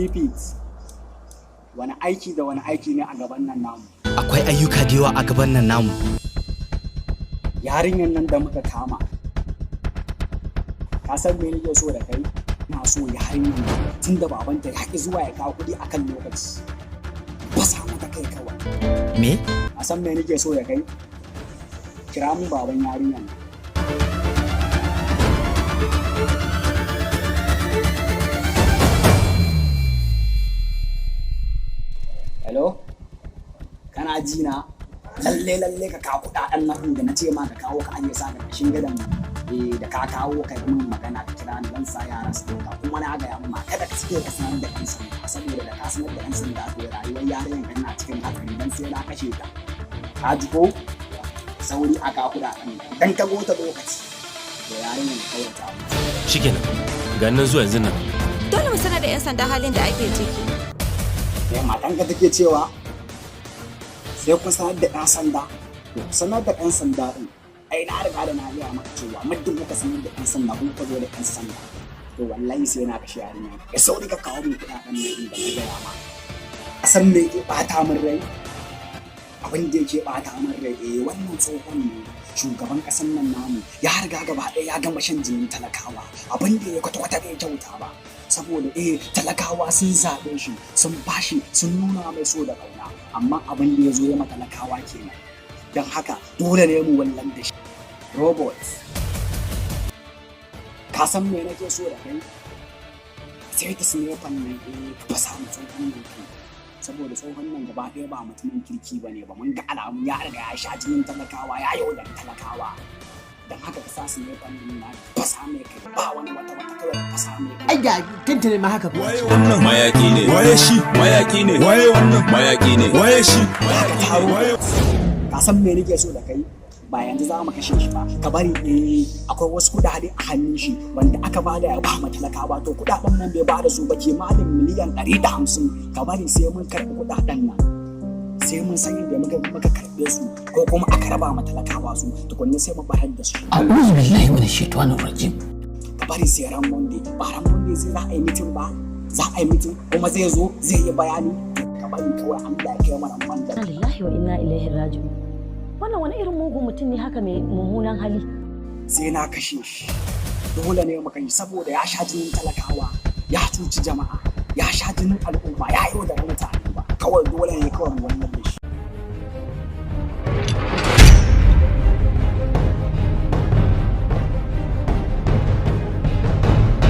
Repeat. Wani aiki da wani aiki ne a gaban nan namu? Akwai ayyuka da yawa a gaban nan namu. Yarinyar nan da muka kama. Ka san me nake so da kai? Ina so yarinyar nan tun da babanta ya ki zuwa ya kawo kuɗi akan lokaci. Fasa mata kai kawai. Me? Ka san me nake so da kai? Kira mu baban yarinyar nan. Hello? Kana ji na? Lalle ka kawo kuɗaɗen nan da na ce ma ka kawo ka ajiye sa ƙarƙashin gadon da ka kawo ka yi min magana ka kira ni zan sa yara su ɗauka kuma na gaya ma kada ka cike ka sanar da ƴan sanda saboda da ka sanar da ƴan sanda to rayuwar yarinyar kan na cikin hatsari dan sai na kashe ta. Ka ji ko? Sauri a kawo kuɗaɗen dan ka gota lokaci to yarinyar kawai ta mutu. Shikenan, ganin zuwa yanzu nan. Dole mu sanar da 'yan sanda halin da ake ciki. Matanka take cewa sai kun sanar da 'yan sanda. To sanar da 'yan sanda din ai na riga da na gaya maka cewa muddin muka sanar da 'yan sanda kuma ka zo da 'yan sanda to wallahi sai na kashe yarinya. Ya sauri ka kawo min kuɗaɗen nan da na gaya ma. A san me ke ɓata min rai? Abin da yake ɓata min rai wannan tsohon ne shugaban ƙasar nan namu ya riga gaba ɗaya ya gama shan jinin talakawa abin da ya kwata-kwata bai kyauta ba. Saboda talakawa sun zaɓe shi sun bashi sun nuna mai so da ƙauna amma abin da ya zo ya matalakawa kenan don haka dole ne mu wallan da shi. Robot ka san me nake so da kai sai ta sinefan nan ka fasa mu tsohon nan saboda tsohon nan gaba ɗaya ba mutumin kirki ba ne ba mun ga alamun ya riga ya sha jinin talakawa ya yaudar talakawa don haka ka sa su ne ɓangin na fasa mai kai ba wani wata kawai ka fasa mai kai. Ai ga tuntune ma haka ba. Wannan mayaki ne. Waye shi? Mayaki ne. Waye wannan? Mayaki ne. Waye shi? Ka san me nake so da kai? Ba yanzu za mu kashe shi ba. Ka bari akwai wasu kuɗaɗe a hannun shi wanda aka bada ya ba matalakawa to kuɗaɗen nan bai bada su ba kimanin miliyan 150 ka bari sai mun karɓi kuɗaɗen nan. Sai mun san yadda muka karɓe su ko kuma aka raba ma talakawa su tukunna sai mu barar da su. A'udhu billahi minash shaitanir rajim. Ka bari sai ran Monday ba ran Monday sai za a yi mitin ba za a yi mitin kuma zai zo zai yi bayani ka bari kawai an da kai mana Monday. Lillahi wa inna ilaihi raji'un. Wannan wani irin mugun mutum ne haka mai mummunan hali. Sai na kashe shi dole ne mu kai saboda ya sha jinin talakawa ya cuci jama'a ya sha jinin al'umma ya yi da mutane ba kawai dole ne kawai mu wannan da shi.